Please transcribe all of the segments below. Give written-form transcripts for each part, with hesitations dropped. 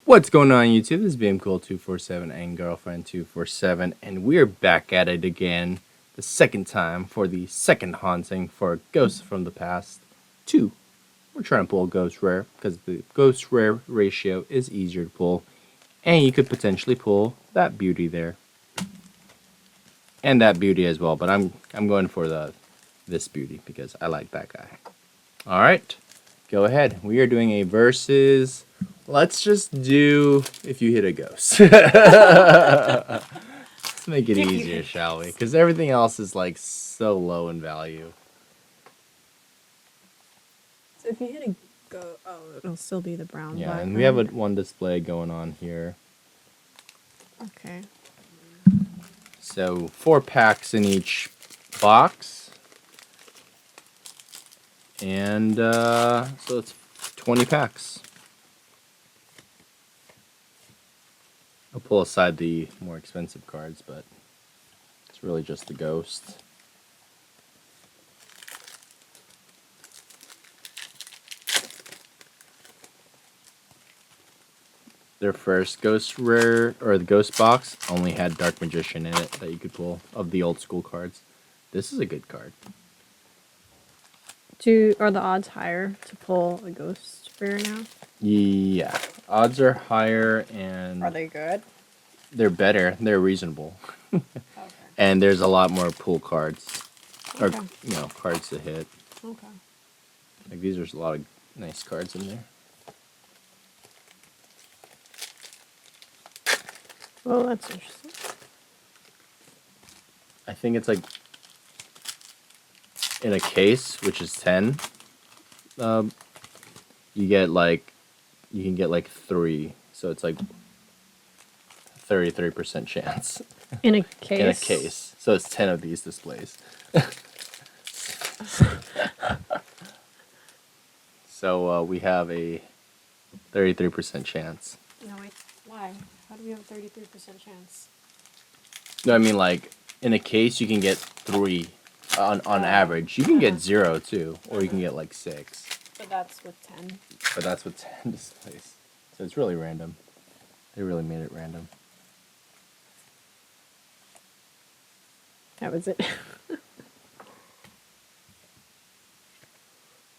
What's going on YouTube? This is BMCool247 and girlfriend247, and we're back at it again, the second time for the second haunting for Ghosts from the Past 2. We're trying to pull a ghost rare because the ghost rare ratio is easier to pull, and you could potentially pull that beauty there, and that beauty as well. But I'm going for this beauty because I like that guy. All right, go ahead. We are doing a versus. Let's just do if you hit a ghost. Let's make it easier, shall we? Because everything else is like so low in value. So if you hit a it'll still be the brown. Yeah, background. and we have one display going on here. Okay. So 4 packs in each box. And so it's 20 packs. I'll pull aside the more expensive cards, but it's really just the ghost. Their first ghost rare, or the ghost box, only had Dark Magician in it that you could pull of the old school cards. This is a good card. Are the odds higher to pull a ghost rare now? Yeah, odds are higher and Are they good? they're better. They're reasonable. Okay. And there's a lot more pull cards, or Okay. cards to hit. Okay. Like these are a lot of nice cards in there. Well, that's interesting. I think it's like in a case, which is 10. You can get like 3, so it's like 33% chance. In a case. In a case, so it's 10 of these displays. So we have a 33% chance. No, wait. Why? How do we have a 33% chance? No, I mean like in a case you can get 3 on average. You can get 0 too, or you can get like 6. But that's with 10. But that's with 10 displays. So it's really random. They really made it random. That was it.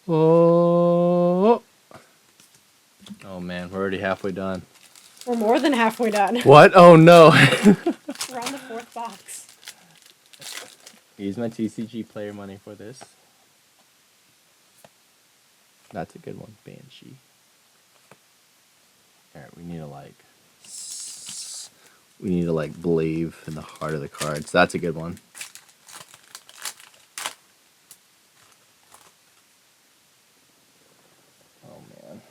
Oh man, we're already halfway done. We're more than halfway done. What? Oh no. We're on the 4th box. Use my TCG player money for this. That's a good one, Banshee. Alright, we need to like believe in the heart of the cards. That's a good one. Oh man.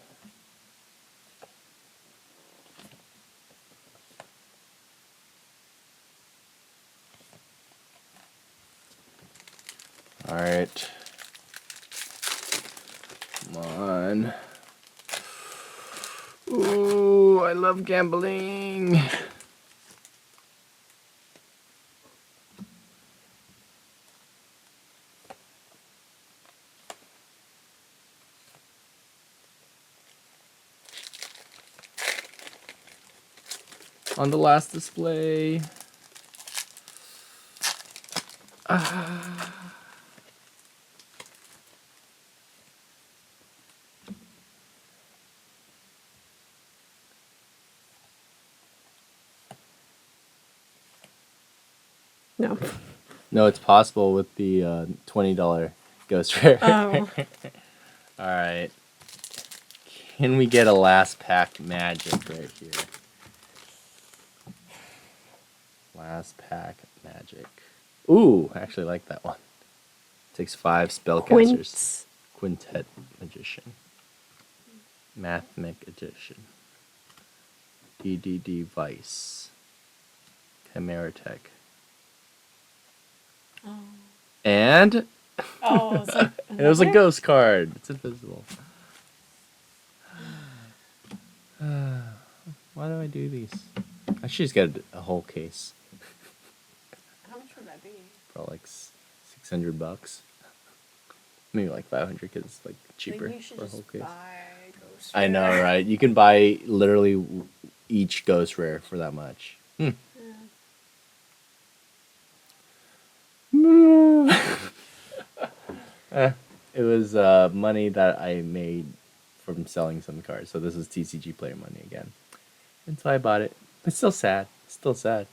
Alright. Come on. Ooh, I love gambling. On the last display. No. No, it's possible with the $20 ghost rare. Oh. Alright. Can we get a last pack magic right here? Last pack magic. Ooh, I actually like that one. Takes 5 spellcasters. Quintet Magician. Mathmic Magician. DDD Vice. Chimera Tech. Oh. And Oh, it's like it was a ghost card. It's invisible. Why do I do these? I should just get a whole case. How much would that be? Probably like $600. Maybe like 500 because it's like cheaper Maybe you should for a whole just case. buy ghost ghost. I know, rare. right? You can buy literally each ghost rare for that much. It was money that I made from selling some cards. So this is TCG player money again. And so I bought it. It's still sad. Still sad.